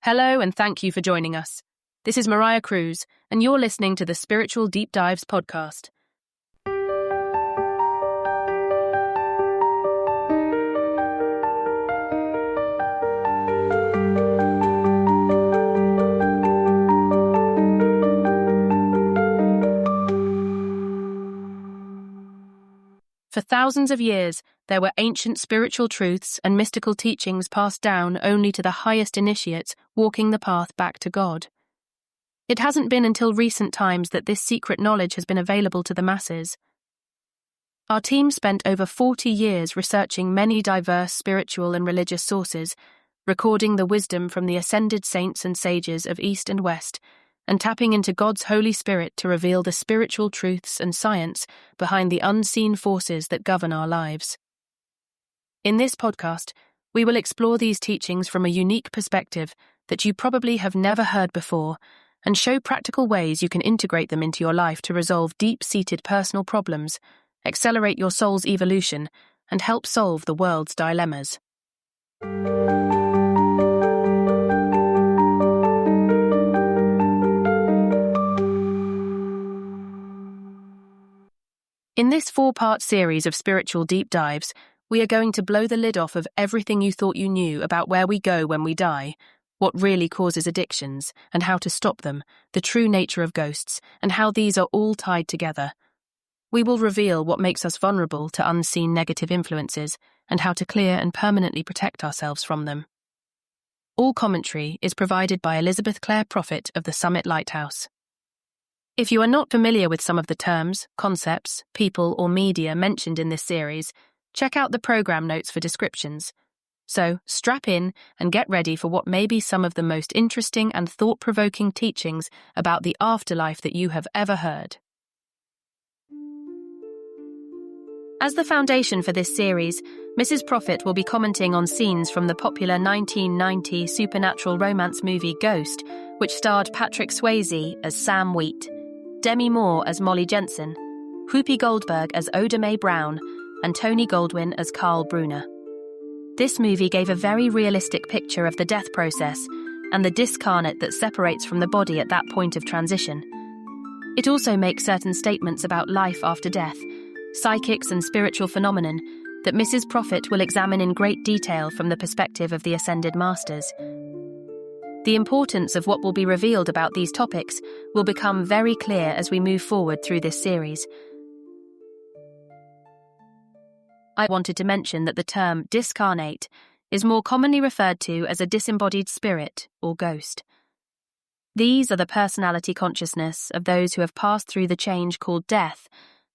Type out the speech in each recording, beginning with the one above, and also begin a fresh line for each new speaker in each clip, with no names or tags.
Hello and thank you for joining us. This is Mariah Cruz, and you're listening to the Spiritual Deep Dives podcast. For thousands of years, there were ancient spiritual truths and mystical teachings passed down only to the highest initiates walking the path back to God. It hasn't been until recent times that this secret knowledge has been available to the masses. Our team spent over 40 years researching many diverse spiritual and religious sources, recording the wisdom from the ascended saints and sages of East and West, and tapping into God's Holy Spirit to reveal the spiritual truths and science behind the unseen forces that govern our lives. In this podcast, we will explore these teachings from a unique perspective that you probably have never heard before and show practical ways you can integrate them into your life to resolve deep-seated personal problems, accelerate your soul's evolution, and help solve the world's dilemmas. In this 4-part series of spiritual deep dives, we are going to blow the lid off of everything you thought you knew about where we go when we die, what really causes addictions, and how to stop them, the true nature of ghosts, and how these are all tied together. We will reveal what makes us vulnerable to unseen negative influences, and how to clear and permanently protect ourselves from them. All commentary is provided by Elizabeth Clare Prophet of the Summit Lighthouse. If you are not familiar with some of the terms, concepts, people, or media mentioned in this series, check out the program notes for descriptions. So, strap in and get ready for what may be some of the most interesting and thought-provoking teachings about the afterlife that you have ever heard. As the foundation for this series, Mrs. Prophet will be commenting on scenes from the popular 1990 supernatural romance movie Ghost, which starred Patrick Swayze as Sam Wheat, Demi Moore as Molly Jensen, Whoopi Goldberg as Oda Mae Brown, and Tony Goldwyn as Carl Bruner. This movie gave a very realistic picture of the death process and the discarnate that separates from the body at that point of transition. It also makes certain statements about life after death, psychics and spiritual phenomenon that Mrs. Prophet will examine in great detail from the perspective of the Ascended Masters. The importance of what will be revealed about these topics will become very clear as we move forward through this series. I wanted to mention that the term discarnate is more commonly referred to as a disembodied spirit or ghost. These are the personality consciousness of those who have passed through the change called death,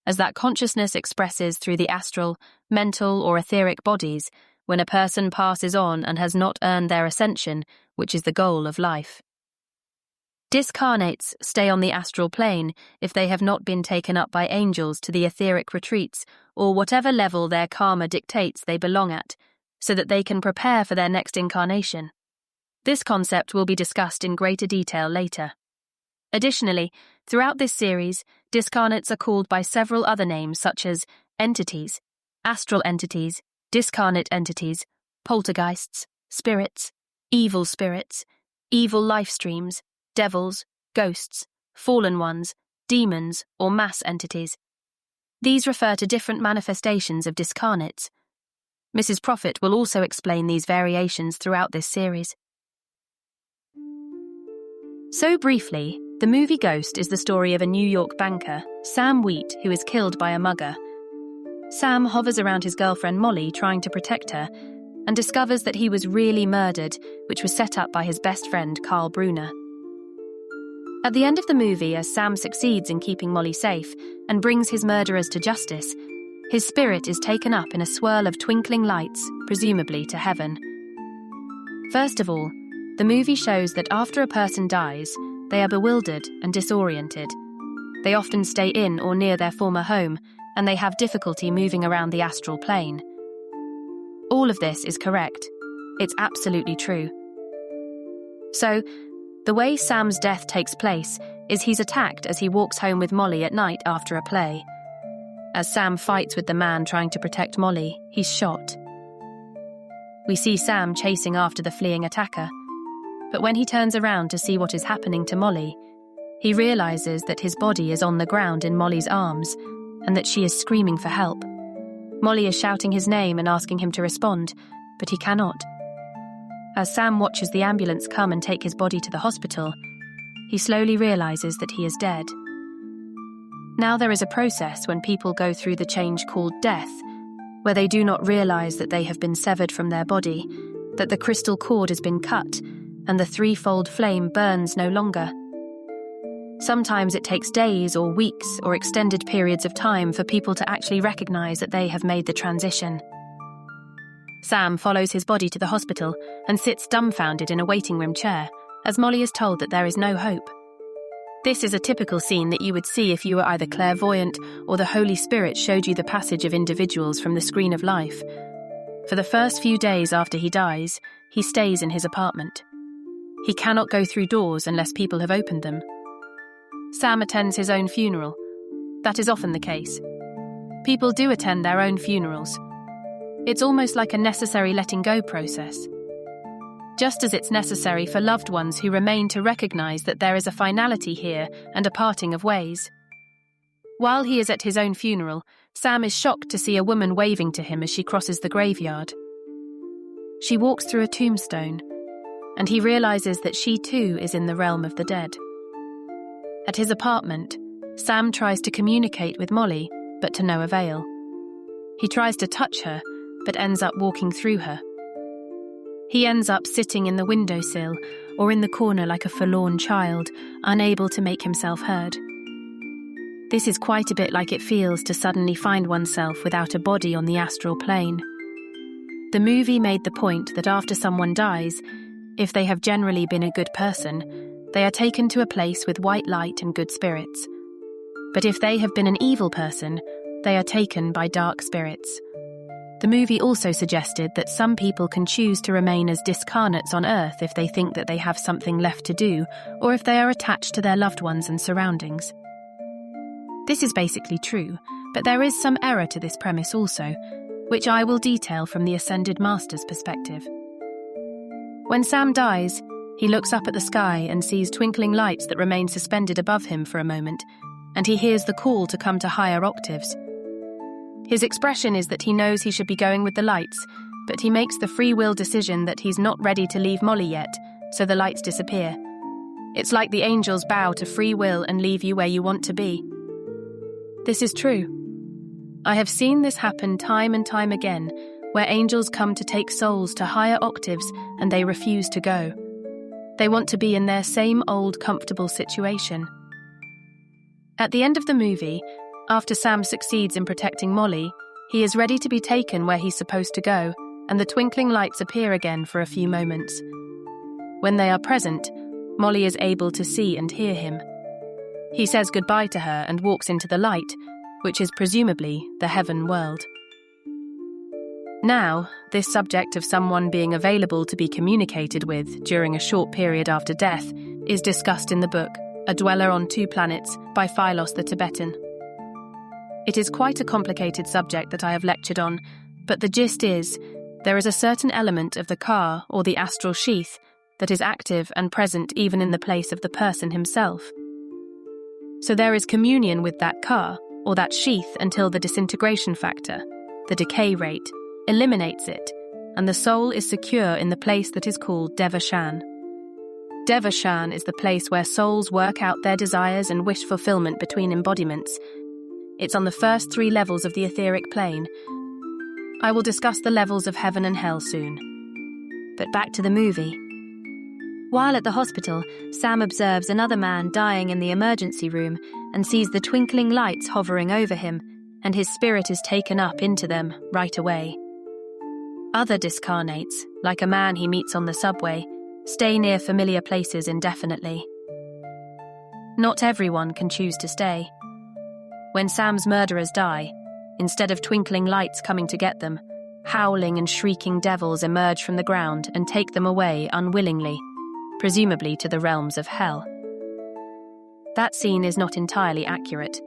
as that consciousness expresses through the astral, mental, or etheric bodies when a person passes on and has not earned their ascension, which is the goal of life. Discarnates stay on the astral plane if they have not been taken up by angels to the etheric retreats or whatever level their karma dictates they belong at, so that they can prepare for their next incarnation. This concept will be discussed in greater detail later. Additionally, throughout this series, discarnates are called by several other names such as entities, astral entities, discarnate entities, poltergeists, spirits, evil life streams, devils, ghosts, fallen ones, demons, or mass entities. These refer to different manifestations of discarnates. Mrs. Prophet will also explain these variations throughout this series. So briefly, the movie Ghost is the story of a New York banker, Sam Wheat, who is killed by a mugger. Sam hovers around his girlfriend Molly trying to protect her and discovers that he was really murdered, which was set up by his best friend Carl Bruner. At the end of the movie, as Sam succeeds in keeping Molly safe and brings his murderers to justice, his spirit is taken up in a swirl of twinkling lights, presumably to heaven. First of all, the movie shows that after a person dies, they are bewildered and disoriented. They often stay in or near their former home, and they have difficulty moving around the astral plane. All of this is correct. It's absolutely true. So, the way Sam's death takes place is he's attacked as he walks home with Molly at night after a play. As Sam fights with the man trying to protect Molly, he's shot. We see Sam chasing after the fleeing attacker. But when he turns around to see what is happening to Molly, he realizes that his body is on the ground in Molly's arms and that she is screaming for help. Molly is shouting his name and asking him to respond, but he cannot. As Sam watches the ambulance come and take his body to the hospital, he slowly realizes that he is dead. Now there is a process when people go through the change called death, where they do not realize that they have been severed from their body, that the crystal cord has been cut, and the threefold flame burns no longer. Sometimes it takes days or weeks or extended periods of time for people to actually recognize that they have made the transition. Sam follows his body to the hospital and sits dumbfounded in a waiting room chair, as Molly is told that there is no hope. This is a typical scene that you would see if you were either clairvoyant or the Holy Spirit showed you the passage of individuals from the screen of life. For the first few days after he dies, he stays in his apartment. He cannot go through doors unless people have opened them. Sam attends his own funeral. That is often the case. People do attend their own funerals. It's almost like a necessary letting go process. Just as it's necessary for loved ones who remain to recognize that there is a finality here and a parting of ways. While he is at his own funeral, Sam is shocked to see a woman waving to him as she crosses the graveyard. She walks through a tombstone, and he realizes that she too is in the realm of the dead. At his apartment, Sam tries to communicate with Molly, but to no avail. He tries to touch her, but ends up walking through her. He ends up sitting in the windowsill or in the corner like a forlorn child, unable to make himself heard. This is quite a bit like it feels to suddenly find oneself without a body on the astral plane. The movie made the point that after someone dies, if they have generally been a good person, they are taken to a place with white light and good spirits. But if they have been an evil person, they are taken by dark spirits. The movie also suggested that some people can choose to remain as discarnates on Earth if they think that they have something left to do, or if they are attached to their loved ones and surroundings. This is basically true, but there is some error to this premise also, which I will detail from the Ascended Master's perspective. When Sam dies, he looks up at the sky and sees twinkling lights that remain suspended above him for a moment, and he hears the call to come to higher octaves. His expression is that he knows he should be going with the lights, but he makes the free will decision that he's not ready to leave Molly yet, so the lights disappear. It's like the angels bow to free will and leave you where you want to be. This is true. I have seen this happen time and time again, where angels come to take souls to higher octaves and they refuse to go. They want to be in their same old comfortable situation. At the end of the movie, after Sam succeeds in protecting Molly, he is ready to be taken where he's supposed to go, and the twinkling lights appear again for a few moments. When they are present, Molly is able to see and hear him. He says goodbye to her and walks into the light, which is presumably the heaven world. Now, this subject of someone being available to be communicated with during a short period after death is discussed in the book A Dweller on Two Planets by Philos the Tibetan. It is quite a complicated subject that I have lectured on, but the gist is, there is a certain element of the ka, or the astral sheath, that is active and present even in the place of the person himself. So there is communion with that ka, or that sheath, until the disintegration factor, the decay rate, eliminates it, and the soul is secure in the place that is called Devashan. Devashan is the place where souls work out their desires and wish fulfillment between embodiments. It's on the first 3 levels of the etheric plane. I will discuss the levels of heaven and hell soon. But back to the movie. While at the hospital, Sam observes another man dying in the emergency room and sees the twinkling lights hovering over him, and his spirit is taken up into them right away. Other discarnates, like a man he meets on the subway, stay near familiar places indefinitely. Not everyone can choose to stay. When Sam's murderers die, instead of twinkling lights coming to get them, howling and shrieking devils emerge from the ground and take them away unwillingly, presumably to the realms of hell. That scene is not entirely accurate.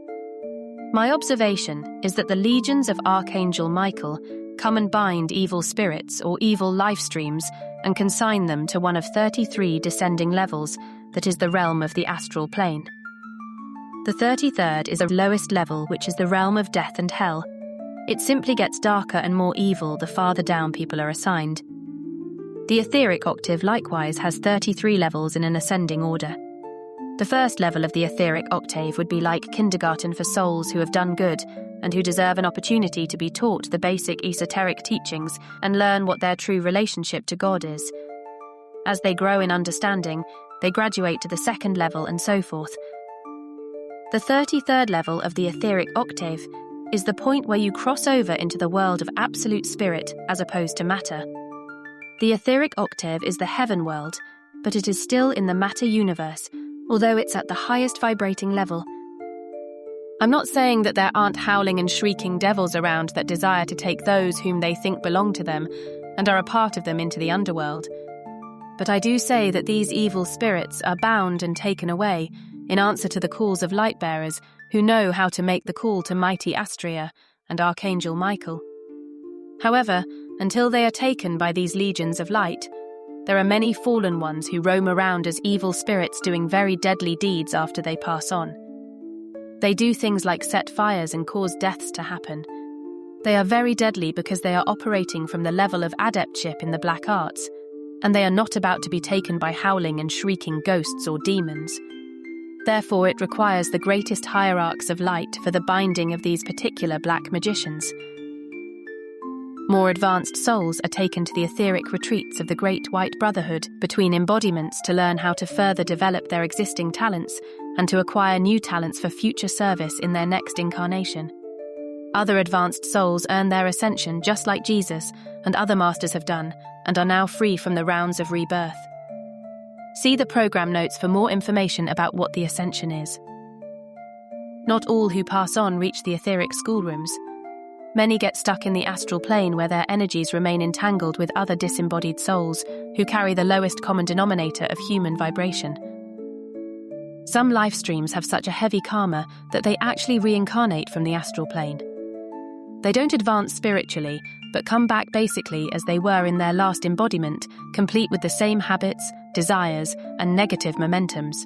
My observation is that the legions of Archangel Michael come and bind evil spirits or evil life streams and consign them to one of 33 descending levels that is the realm of the astral plane. The 33rd is the lowest level, which is the realm of death and hell. It simply gets darker and more evil the farther down people are assigned. The etheric octave likewise has 33 levels in an ascending order. The first level of the etheric octave would be like kindergarten for souls who have done good and who deserve an opportunity to be taught the basic esoteric teachings and learn what their true relationship to God is. As they grow in understanding, they graduate to the second level and so forth. The 33rd level of the etheric octave is the point where you cross over into the world of absolute spirit as opposed to matter. The etheric octave is the heaven world, but it is still in the matter universe, although it's at the highest vibrating level. I'm not saying that there aren't howling and shrieking devils around that desire to take those whom they think belong to them and are a part of them into the underworld. But I do say that these evil spirits are bound and taken away in answer to the calls of light-bearers who know how to make the call to mighty Astrea and Archangel Michael. However, until they are taken by these legions of light, there are many fallen ones who roam around as evil spirits doing very deadly deeds after they pass on. They do things like set fires and cause deaths to happen. They are very deadly because they are operating from the level of adeptship in the black arts, and they are not about to be taken by howling and shrieking ghosts or demons. Therefore, it requires the greatest hierarchs of light for the binding of these particular black magicians. More advanced souls are taken to the etheric retreats of the Great White Brotherhood between embodiments to learn how to further develop their existing talents and to acquire new talents for future service in their next incarnation. Other advanced souls earn their ascension just like Jesus and other masters have done and are now free from the rounds of rebirth. See the program notes for more information about what the ascension is. Not all who pass on reach the etheric schoolrooms. Many get stuck in the astral plane where their energies remain entangled with other disembodied souls who carry the lowest common denominator of human vibration. Some life streams have such a heavy karma that they actually reincarnate from the astral plane. They don't advance spiritually, but come back basically as they were in their last embodiment, complete with the same habits, desires, and negative momentums.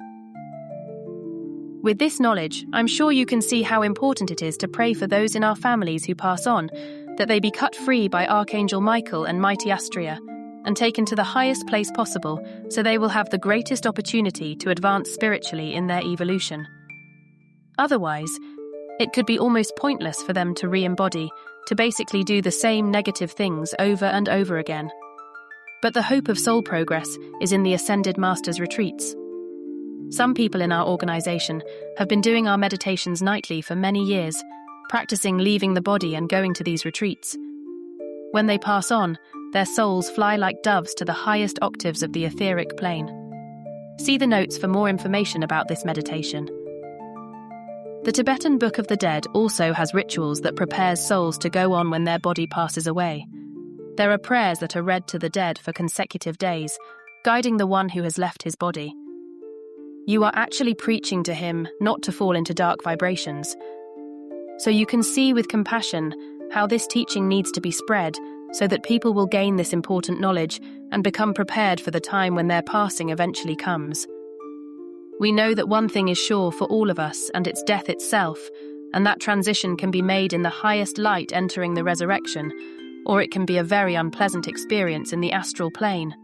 With this knowledge, I'm sure you can see how important it is to pray for those in our families who pass on, that they be cut free by Archangel Michael and mighty Astrea, and taken to the highest place possible, so they will have the greatest opportunity to advance spiritually in their evolution. Otherwise, it could be almost pointless for them to re-embody, to basically do the same negative things over and over again. But the hope of soul progress is in the Ascended Masters retreats. Some people in our organisation have been doing our meditations nightly for many years, practicing leaving the body and going to these retreats. When they pass on, their souls fly like doves to the highest octaves of the etheric plane. See the notes for more information about this meditation. The Tibetan Book of the Dead also has rituals that prepares souls to go on when their body passes away. There are prayers that are read to the dead for consecutive days, guiding the one who has left his body. You are actually preaching to him not to fall into dark vibrations. So you can see with compassion how this teaching needs to be spread so that people will gain this important knowledge and become prepared for the time when their passing eventually comes. We know that one thing is sure for all of us, and it's death itself, and that transition can be made in the highest light entering the resurrection, or it can be a very unpleasant experience in the astral plane.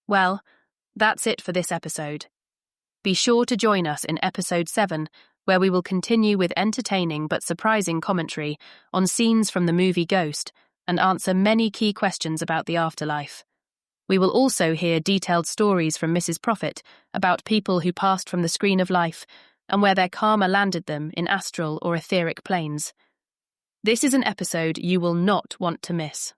Well, that's it for this episode. Be sure to join us in episode 7, where we will continue with entertaining but surprising commentary on scenes from the movie Ghost and answer many key questions about the afterlife. We will also hear detailed stories from Mrs. Prophet about people who passed from the screen of life and where their karma landed them in astral or etheric planes. This is an episode you will not want to miss.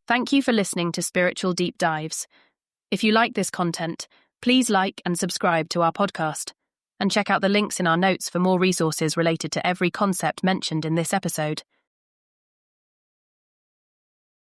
Thank you for listening to Spiritual Deep Dives. If you like this content, please like and subscribe to our podcast, and check out the links in our notes for more resources related to every concept mentioned in this episode.